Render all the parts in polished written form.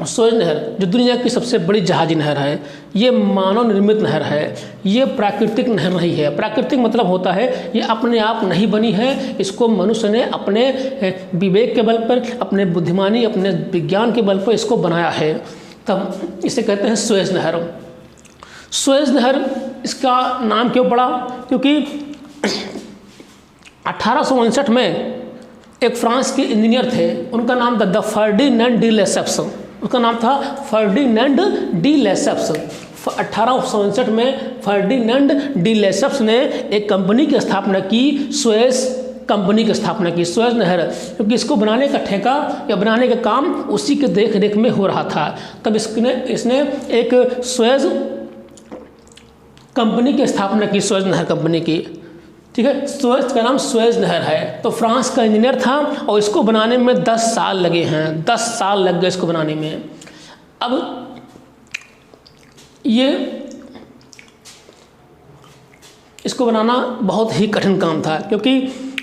Suez नहर जो दुनिया की सबसे बड़ी जहाजी नहर है, ये मानव निर्मित नहर है, ये प्राकृतिक नहर नहीं है। प्राकृतिक मतलब होता है ये अपने आप नहीं बनी है, इसको मनुष्य ने अपने विवेक के बल पर, अपने बुद्धिमानी, अपने विज्ञान के बल पर इसको बनाया है, तब इसे कहते हैं सुएज नहर। सुएज नहर इसका नाम क्यों पड़ा? क्योंकि 1859 में एक फ्रांस के इंजीनियर थे, उनका नाम था फर्डिनेंड डी लेसेप्स। उसका नाम था फर्डिनेंड डी लेसेप्स। 1859 में फर्डिनेंड डी लेसेप्स ने एक कंपनी की स्थापना की, सुएज कंपनी की स्थापना की, सुएज नहर, क्योंकि इसको बनाने का ठेका या बनाने का काम उसी के देख रेख में हो रहा था। तब इसने एक सुएज कंपनी की स्थापना की, सुएज नहर कंपनी की। ठीक है, सुएज का नाम सुएज नहर है। तो फ्रांस का इंजीनियर था और इसको बनाने में 10 साल लगे हैं, 10 साल लग गए इसको बनाने में। अब ये इसको बनाना बहुत ही कठिन काम था, क्योंकि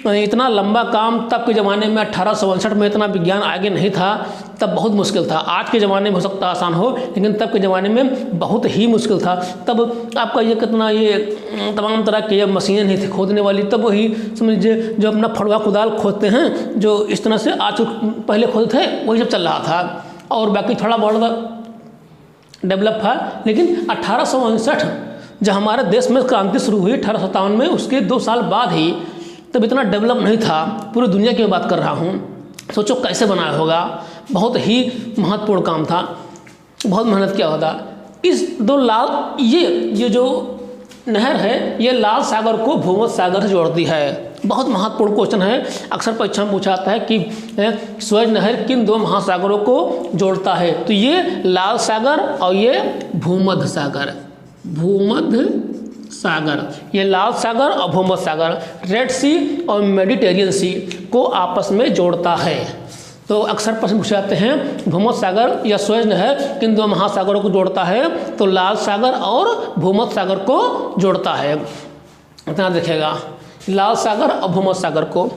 इतना लंबा काम तब के ज़माने में 1859 में इतना विज्ञान आगे नहीं था, तब बहुत मुश्किल था। आज के ज़माने में हो सकता आसान हो, लेकिन तब के ज़माने में बहुत ही मुश्किल था। तब आपका ये कितना ये तमाम तरह की मशीनें नहीं थी खोदने वाली, तब वही समझ लीजिए जो अपना फड़वा कुदाल खोदते हैं, जो इस तरह से आज पहले खोदते थे, वही सब चल रहा था। और बाकी थोड़ा बहुत डेवलप था। लेकिन 1859 जब हमारे देश में क्रांति शुरू हुई 1857 में, उसके 2 साल बाद ही, तब इतना डेवलप नहीं था। पूरी दुनिया की बात कर रहा हूँ, सोचो कैसे बनाया होगा। बहुत ही महत्वपूर्ण काम था, बहुत मेहनत किया होता। इस दो लाल ये जो नहर है, ये लाल सागर को भूमध्य सागर से जोड़ती है। बहुत महत्वपूर्ण क्वेश्चन है, अक्सर परीक्षा में पूछा जाता है कि सुएज नहर किन 2 महासागरों को जोड़ता है? तो ये लाल सागर और ये भूमध्य सागर, भूमध्य सागर, ये लाल सागर और भूमध्य सागर, रेड सी और मेडिटेरियन सी को आपस में जोड़ता है। तो अक्सर प्रश्न पूछे जाते हैं भूमध्य सागर या सुएज नहर किन 2 महासागरों को जोड़ता है? तो लाल सागर और भूमध्य सागर को जोड़ता है। इतना देखिएगा, लाल सागर और भूमध्य सागर को।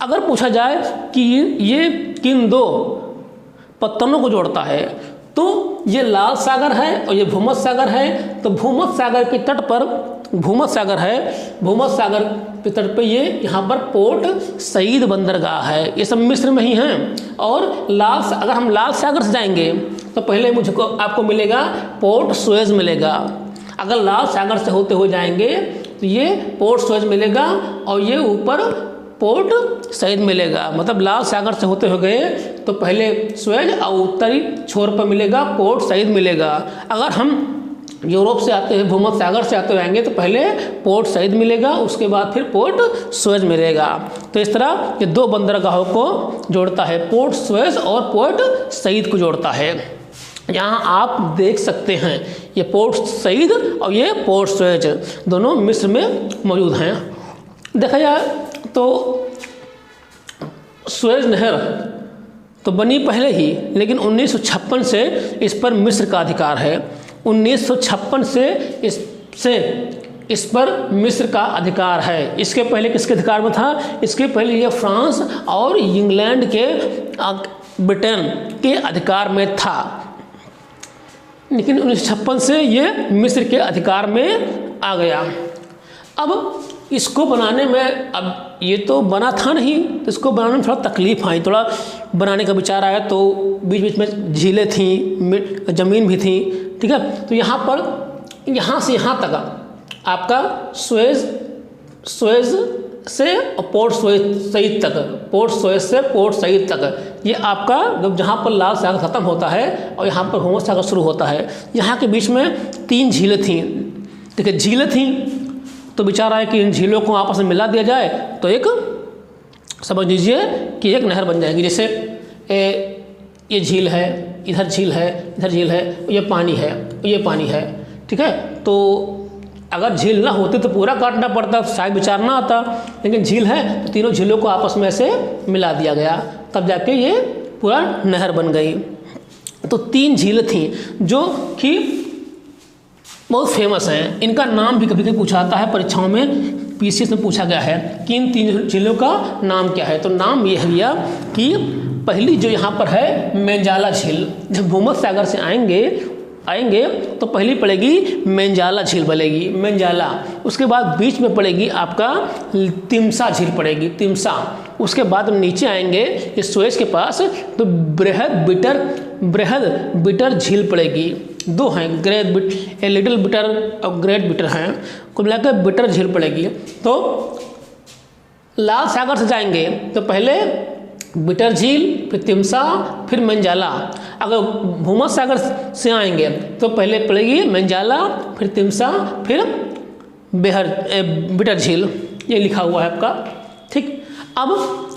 अगर पूछा जाए कि ये किन 2 पत्तनों को जोड़ता है, तो ये लाल सागर है और ये भूमध्य सागर है। तो भूमध्य सागर के तट पर भूमध्य सागर है, भूमध्य सागर के तट पे ये यहाँ पर पोर्ट सईद बंदरगाह है, ये सब मिस्र में ही हैं। और अगर हम लाल सागर से जाएंगे तो पहले मुझको आपको मिलेगा पोर्ट सुएज मिलेगा। अगर लाल सागर से होते हुए जाएंगे तो ये पोर्ट सुएज मिलेगा और ये ऊपर पोर्ट सईद मिलेगा। मतलब लाल सागर से होते हुए गए तो पहले सुएज और उत्तरी छोर पर मिलेगा पोर्ट सईद मिलेगा। अगर हम यूरोप से आते हैं, भूमध्य सागर से आते आएंगे तो पहले पोर्ट सईद मिलेगा, उसके बाद फिर पोर्ट सुएज मिलेगा। तो इस तरह ये 2 बंदरगाहों को जोड़ता है, पोर्ट सुएज और पोर्ट सईद को जोड़ता है। यहाँ आप देख सकते हैं ये पोर्ट सईद और ये पोर्ट सुएज दोनों मिस्र में मौजूद हैं। देखा जाए तो सुएज नहर तो बनी पहले ही, लेकिन 1956 से इस पर मिस्र का अधिकार है। 1956 से इस पर मिस्र का अधिकार है। इसके पहले किसके अधिकार में था? इसके पहले ये फ्रांस और इंग्लैंड के, ब्रिटेन के अधिकार में था, लेकिन 1956 से ये मिस्र के अधिकार में आ गया। अब इसको बनाने में, अब ये तो बना था नहीं, तो इसको बनाने में थोड़ा तकलीफ आई, थोड़ा बनाने का विचार आया। तो बीच बीच में झीलें थीं, ज़मीन भी थी, ठीक है। तो यहाँ पर यहाँ से यहाँ तक आपका सुएज से पोर्ट सईद तक, पोर्ट सुएज से पोर्ट सईद तक, ये आपका जहाँ पर लाल सागर ख़त्म होता है और यहाँ पर भूमध्य सागर शुरू होता है, यहाँ के बीच में 3 झीलें थीं। देखिए झीलें थीं तो विचार आया कि इन झीलों को आपस में मिला दिया जाए तो एक, समझ लीजिए कि एक नहर बन जाएगी। जैसे ये झील है, इधर झील है, इधर झील है, ये पानी है, ये पानी है, ठीक है। तो अगर झील ना होती तो पूरा काटना पड़ता, शायद विचार ना आता, लेकिन झील है तो तीनों झीलों को आपस में से मिला दिया गया, तब जाके ये पूरा नहर बन गई। तो 3 झीलें थीं जो कि बहुत फेमस हैं। इनका नाम भी कभी कभी पूछा जाता है परीक्षाओं में, पीसीएस में पूछा गया है कि इन 3 झीलों का नाम क्या है। तो नाम ये है भैया कि पहली जो यहाँ पर है मेंजाला झील। जब भूमध्य सागर से आएंगे तो पहली पड़ेगी मेंजाला झील पड़ेगी, मेंजाला। उसके बाद बीच में पड़ेगी आपका तिम्सा झील पड़ेगी, तिम्सा। उसके बाद नीचे आएंगे इस सुएज के पास तो बृहद बिटर झील पड़ेगी। दो हैं, लिटिल बिटर और ग्रेट बिटर हैं, कुल मिलाकर बिटर झील पड़ेगी। तो लाल सागर से जाएंगे तो पहले बिटर झील, फिर तिम्सा, फिर मेंजाला। अगर भूमध्य सागर से आएंगे तो पहले पड़ेगी मेंजाला, फिर तिम्सा, फिर बिटर झील, ये लिखा हुआ है आपका। ठीक, अब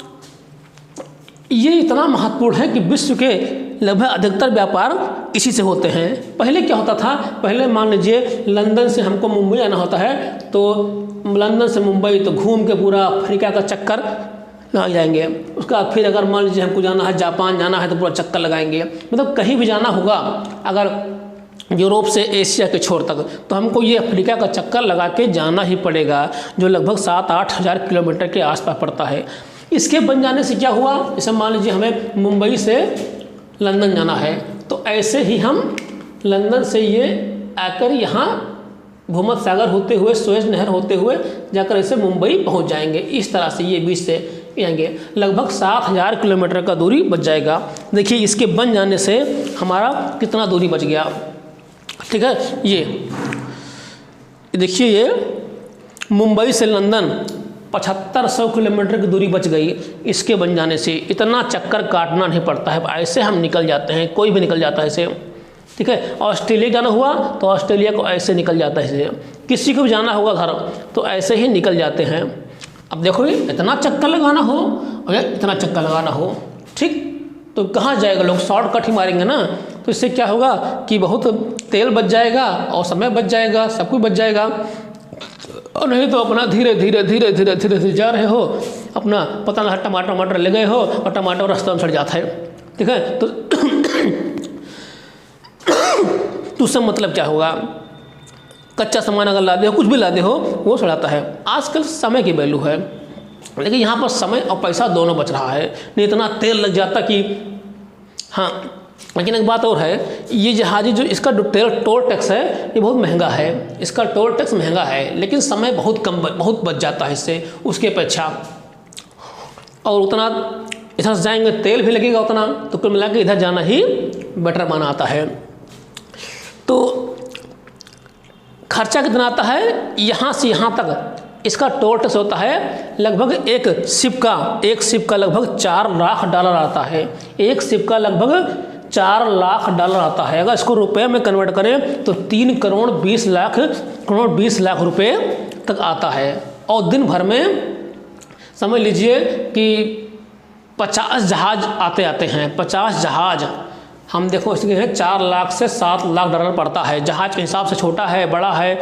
ये इतना महत्वपूर्ण है कि विश्व के लगभग अधिकतर व्यापार इसी से होते हैं। पहले क्या होता था, पहले मान लीजिए लंदन से हमको मुंबई आना होता है तो लंदन से मुंबई तो घूम के पूरा अफ्रीका का चक्कर लगा जाएंगे। उसका फिर अगर मान लीजिए हमको जाना है जापान जाना है तो पूरा चक्कर लगाएंगे। मतलब कहीं भी जाना होगा अगर यूरोप से एशिया के छोर तक तो हमको ये अफ्रीका का चक्कर लगा के जाना ही पड़ेगा, जो लगभग 7-8 हज़ार किलोमीटर के आसपास पड़ता है। इसके बन जाने से क्या हुआ, जैसे मान लीजिए हमें मुंबई से लंदन जाना है तो ऐसे ही हम लंदन से ये आकर यहाँ भूमध्य सागर होते हुए, सुएज नहर होते हुए जाकर ऐसे मुंबई पहुँच जाएंगे। इस तरह से ये बीच से आएंगे, लगभग 7,000 किलोमीटर का दूरी बच जाएगा। देखिए इसके बन जाने से हमारा कितना दूरी बच गया। ठीक है, ये देखिए ये मुंबई से लंदन 7500 किलोमीटर की दूरी बच गई इसके बन जाने से। इतना चक्कर काटना नहीं पड़ता है, ऐसे हम निकल जाते हैं, कोई भी निकल जाता है ऐसे। ठीक है, ऑस्ट्रेलिया जाना हुआ तो ऑस्ट्रेलिया को ऐसे निकल जाता है ऐसे, किसी को भी जाना होगा घर तो ऐसे ही निकल जाते हैं। अब देखो ये इतना चक्कर लगाना हो और इतना चक्कर लगाना हो, ठीक, तो कहाँ जाएगा, लोग शॉर्टकट ही मारेंगे ना। तो इससे क्या होगा कि बहुत तेल बच जाएगा और समय बच जाएगा, सब कुछ बच जाएगा। और नहीं तो अपना धीरे धीरे जा रहे हो, अपना पता ना टमाटर ले गए हो और टमाटर रास्ते में सड़ जाता है। ठीक है, तो उससे मतलब क्या होगा, कच्चा सामान अगर लादे हो, कुछ भी लादे हो, वो सड़ाता है। आजकल समय की वैल्यू है, लेकिन यहाँ पर समय और पैसा दोनों बच रहा है, नहीं इतना तेल लग जाता कि हाँ। लेकिन एक बात और है, ये जहाज़ी जो इसका टोल टैक्स है ये बहुत महंगा है, इसका टोल टैक्स महंगा है, लेकिन समय बहुत बच जाता है इससे उसके अपेक्षा। और उतना इधर से जाएंगे तेल भी लगेगा उतना, तो कुल मिला के इधर जाना ही बेटर माना आता है। तो खर्चा कितना आता है, यहाँ से यहाँ तक इसका टोल टैक्स होता है लगभग एक शिप का लगभग $4 लाख आता है। एक शिप का लगभग $4 लाख आता है। अगर इसको रुपए में कन्वर्ट करें तो 3 करोड़ 20 लाख रुपए तक आता है। और दिन भर में समझ लीजिए कि 50 जहाज आते हैं, 50 जहाज। हम देखो इसके हैं 4 लाख से $7 लाख पड़ता है, जहाज के हिसाब से छोटा है बड़ा है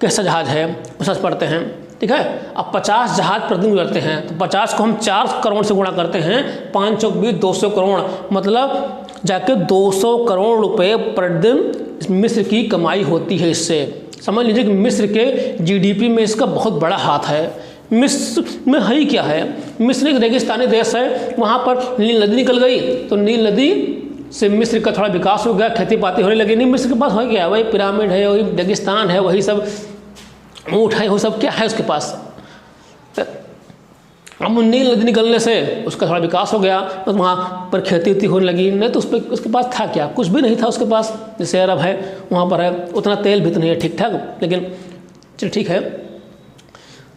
कैसा जहाज है उससे पड़ते हैं। ठीक है, अब 50 जहाज प्रतिदिन गुजरते हैं तो 50 को हम 4 करोड़ से गुणा करते हैं, 5 चौक 20 200 करोड़, मतलब जाके 200 करोड़ रुपए प्रतिदिन मिस्र की कमाई होती है इससे। समझ लीजिए कि मिस्र के जीडीपी में इसका बहुत बड़ा हाथ है। मिस्र में है ही क्या है, मिस्र एक रेगिस्तानी देश है, वहाँ पर नील नदी निकल गई तो नील नदी से मिस्र का थोड़ा विकास हो गया, खेती पाती होने लगी। नहीं, मिस्र के पास हो गया, वही पिरामिड है, वही रेगिस्तान है, वही सब ऊँट है, वो सब क्या है उसके पास। अब नील नदी निकलने से उसका थोड़ा विकास हो गया तो वहाँ पर खेती वेती होने लगी। नहीं तो उसके पास था क्या, कुछ भी नहीं था उसके पास। जैसे अरब है वहाँ पर है, उतना तेल भी तो नहीं है ठीक ठाक, लेकिन चल ठीक है।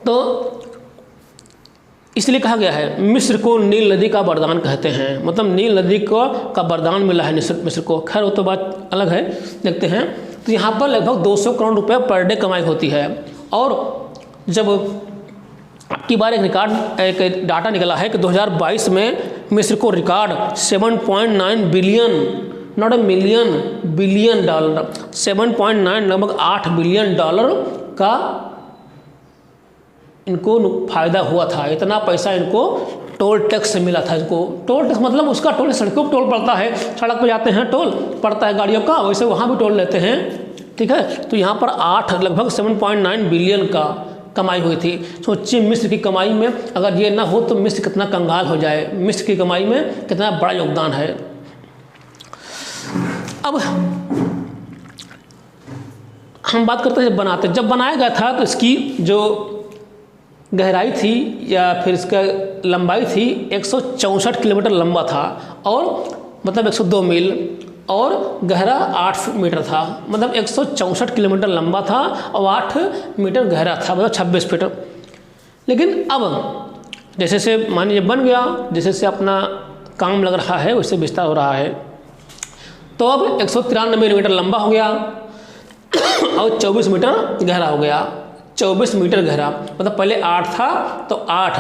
तो इसलिए कहा गया है मिस्र को नील नदी का वरदान कहते हैं, मतलब नील नदी का वरदान मिला है मिस्र को। खैर वो तो बात अलग है, देखते हैं। तो यहाँ पर लगभग 200 करोड़ रुपए पर डे कमाई होती है। और जब की बार एक डाटा निकला है कि 2022 में मिस्र को record 7.9 billion, not a million, billion dollar, 7.9 लगभग $8 बिलियन का इनको फायदा हुआ था। इतना पैसा इनको टोल टैक्स से मिला था। इनको टोल टैक्स मतलब उसका टोल, सड़कों पर टोल पड़ता है, सड़क पर जाते हैं टोल पड़ता है गाड़ियों का, वैसे वहाँ भी टोल लेते हैं। ठीक है, तो यहाँ पर लगभग 7.9 बिलियन का कमाई हुई थी। सोचिए मिस्र की कमाई में अगर ये ना हो तो मिस्र कितना कंगाल हो जाए, मिस्र की कमाई में कितना बड़ा योगदान है। अब हम बात करते हैं जब बनाया गया था तो इसकी जो गहराई थी या फिर इसका लंबाई थी 164 किलोमीटर लंबा था, और मतलब 102 मील, और गहरा 8 मीटर था। मतलब 164 किलोमीटर लंबा था और 8 मीटर गहरा था, मतलब 26 फीट। लेकिन अब जैसे से मान लीजिए बन गया, जैसे से अपना काम लग रहा है उससे विस्तार हो रहा है, तो अब 193 मिलीमीटर लंबा हो गया और 24 मीटर गहरा हो गया। 24 मीटर गहरा, मतलब पहले 8 था तो 8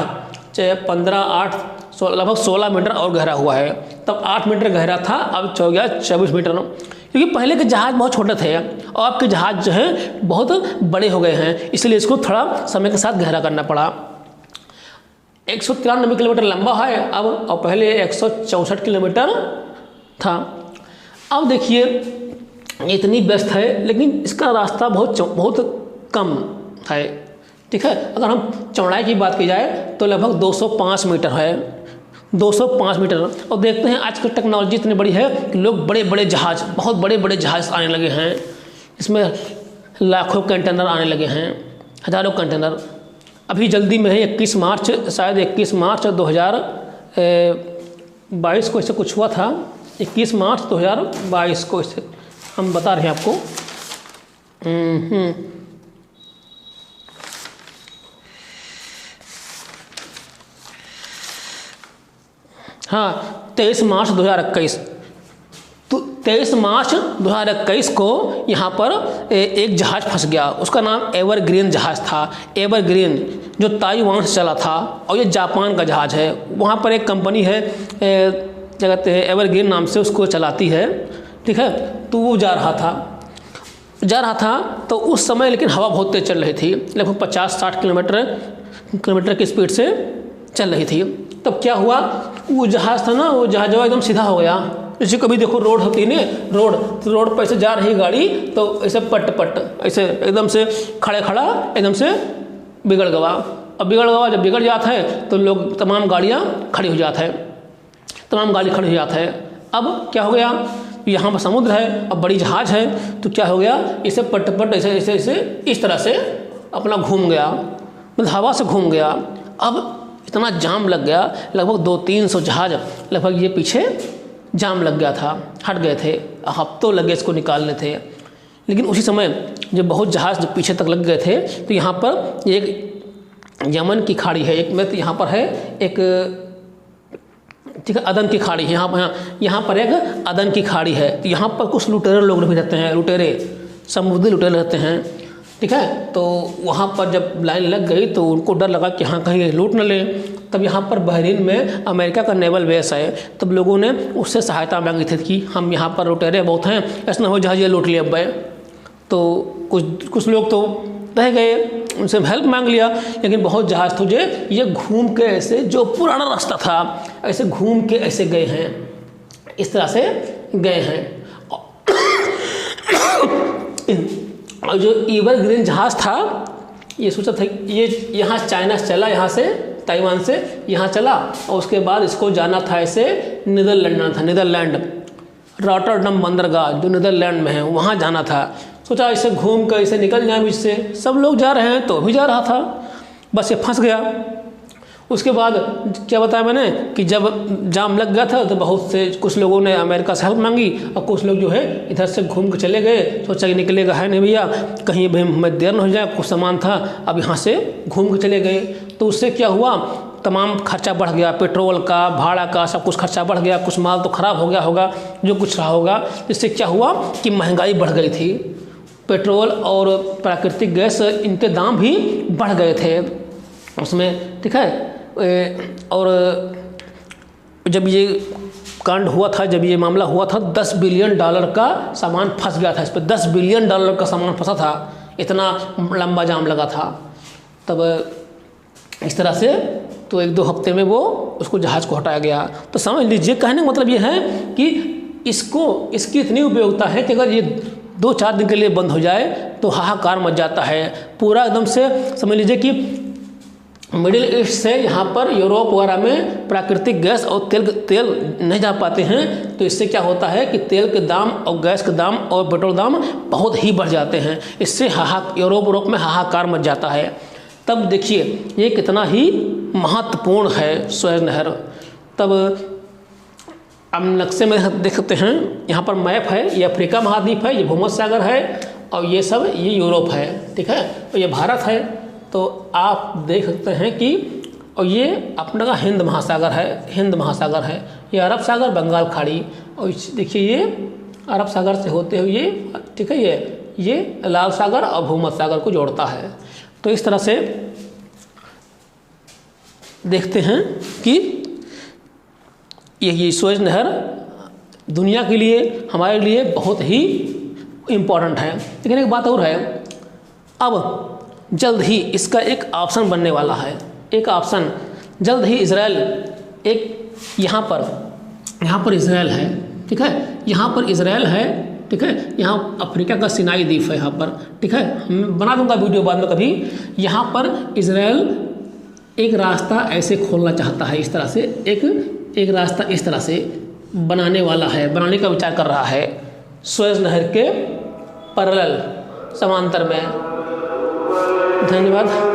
15 8 लगभग 16 मीटर और गहरा हुआ है। तब 8 मीटर गहरा था, अब हो गया 24 मीटर। क्योंकि पहले के जहाज़ बहुत छोटे थे और अब के जहाज़ जो हैं बहुत बड़े हो गए हैं, इसलिए इसको थोड़ा समय के साथ गहरा करना पड़ा। 193 किलोमीटर लंबा है अब, और पहले 164 किलोमीटर था। अब देखिए इतनी व्यस्त है, लेकिन इसका रास्ता बहुत कम है। ठीक है, अगर हम चौड़ाई की बात की जाए तो लगभग 205 मीटर है, 205 मीटर। और देखते हैं आजकल टेक्नोलॉजी इतनी बड़ी है कि लोग बड़े बड़े जहाज़, बहुत बड़े बड़े जहाज़ आने लगे हैं, इसमें लाखों कंटेनर आने लगे हैं, हज़ारों कंटेनर। अभी जल्दी में है 21 मार्च, शायद 21 मार्च 2022 को ऐसे कुछ हुआ था, 21 मार्च 2022 को इसे हम बता रहे हैं आपको। हाँ, 23 मार्च 2021, तो 23 मार्च 2021 को यहाँ पर एक जहाज़ फंस गया। उसका नाम एवरग्रीन जहाज़ था। एवरग्रीन जो ताइवान से चला था, और ये जापान का जहाज़ है। वहाँ पर एक कंपनी है क्या कहते हैं, एवरग्रीन नाम से उसको चलाती है। ठीक है, तो वो जा रहा था तो उस समय लेकिन हवा बहुत तेज़ चल रही थी, लगभग 50-60 किलोमीटर की स्पीड से चल रही थी। तब क्या हुआ, वो जहाज़ था ना, वो जहाज़ एकदम सीधा हो गया। जैसे कभी देखो रोड होती है ना, रोड पर ऐसे जा रही गाड़ी तो ऐसे पट ऐसे एकदम से खड़ा एकदम से बिगड़ गया। अब जब बिगड़ जाता है तो लोग तमाम गाड़ी खड़ी हो जाती है। अब क्या हो गया, यहाँ पर समुद्र है, अब बड़ी जहाज़ है, तो क्या हो गया, इसे पट ऐसे इस तरह से अपना घूम गया, मतलब हवा से घूम गया। अब इतना जाम लग गया, लगभग 200-300 जहाज़ लगभग ये पीछे जाम लग गया था, हट गए थे, हफ्तों लगे इसको निकालने थे। लेकिन उसी समय जब बहुत जहाज़ पीछे तक लग गए थे तो यहाँ पर एक यमन की खाड़ी है, एक में यहाँ पर है एक, ठीक है, अदन की खाड़ी है। यहाँ पर एक अदन की खाड़ी है, तो यहाँ पर कुछ लुटेरे लोग भी रहते हैं, समुद्री लुटेरे रहते हैं। ठीक है, तो वहाँ पर जब लाइन लग गई तो उनको डर लगा कि हाँ कहीं लूट न ले। तब यहाँ पर बहरीन में अमेरिका का नेवल बेस है, तब लोगों ने उससे सहायता मांगी थी कि हम यहाँ पर लुटेरे बहुत हैं, ऐसा ना हो जहाज़ ये लूट लिए अब। तो कुछ लोग तो रह गए, उनसे हेल्प मांग लिया, लेकिन बहुत जहाज़ थे ये घूम के ऐसे, जो पुराना रास्ता था ऐसे घूम के ऐसे गए हैं, इस तरह से गए हैं। और जो एवरग्रीन जहाज़ था ये सोचा था ये यहाँ चाइना से चला, यहाँ से ताइवान से यहाँ चला, और उसके बाद इसको जाना था ऐसे नीदरलैंड, रॉटरडम बंदरगाह जो नीदरलैंड में है, वहाँ जाना था। सोचा इसे घूम कर इसे निकल जाए बीच से, सब लोग जा रहे हैं तो भी जा रहा था, बस ये फंस गया। उसके बाद क्या बताया मैंने कि जब जाम लग गया था तो बहुत से कुछ लोगों ने अमेरिका से हेल्प मांगी, और कुछ लोग जो है इधर से घूम के चले गए, सोचा कि निकलेगा है नहीं भैया, कहीं भी हमें देर न हो जाए, कुछ सामान था, अब यहाँ से घूम के चले गए। तो उससे क्या हुआ, तमाम खर्चा बढ़ गया, पेट्रोल का, भाड़ा का, सब कुछ खर्चा बढ़ गया, कुछ माल तो ख़राब हो गया होगा, जो कुछ रहा होगा। इससे क्या हुआ कि महंगाई बढ़ गई थी, पेट्रोल और प्राकृतिक गैस इनके दाम भी बढ़ गए थे उसमें। ठीक है, और जब ये कांड हुआ था, जब ये मामला हुआ था, $10 बिलियन का सामान फंस गया था इस पर, $10 बिलियन का सामान फंसा था, इतना लंबा जाम लगा था। तब इस तरह से तो 1-2 हफ्ते में वो उसको जहाज़ को हटाया गया। तो समझ लीजिए, कहने का मतलब ये है कि इसकी इतनी उपयोगिता है कि अगर ये 2-4 दिन के लिए बंद हो जाए तो हाहाकार मच जाता है। पूरा एकदम से समझ लीजिए कि मिडिल ईस्ट से यहाँ पर यूरोप वगैरह में प्राकृतिक गैस और तेल नहीं जा पाते हैं, तो इससे क्या होता है कि तेल के दाम और गैस के दाम और पेट्रोल दाम बहुत ही बढ़ जाते हैं। इससे यूरोप में हाहाकार मच जाता है। तब देखिए ये कितना ही महत्वपूर्ण है सुएज़ नहर। तब अब नक्शे में देख सकते हैं, यहाँ पर मैप है, ये अफ्रीका महाद्वीप है, ये भूमध्य सागर है और ये सब ये यूरोप है, ठीक है। तो ये भारत है, तो आप देख सकते हैं कि और ये अपना का हिंद महासागर है, ये अरब सागर, बंगाल खाड़ी, और देखिए ये अरब सागर से होते हुए ठीक है ये लाल सागर और भूमध्य सागर को जोड़ता है। तो इस तरह से देखते हैं कि ये सुएज़ नहर दुनिया के लिए, हमारे लिए बहुत ही इम्पोर्टेंट है। लेकिन एक बात और है, अब जल्द ही इसका एक ऑप्शन बनने वाला है, एक ऑप्शन जल्द ही इजराइल, एक यहाँ पर इजराइल है, ठीक है, यहाँ पर इजराइल है, ठीक है, यहाँ अफ्रीका का सिनाई द्वीप है यहाँ पर, ठीक है, मैं बना दूंगा वीडियो बाद में कभी। यहाँ पर इजराइल एक रास्ता ऐसे खोलना चाहता है, इस तरह से एक रास्ता इस तरह से बनाने का विचार कर रहा है सुएज़ नहर के पैरेलल, समांतर में। धन्यवाद।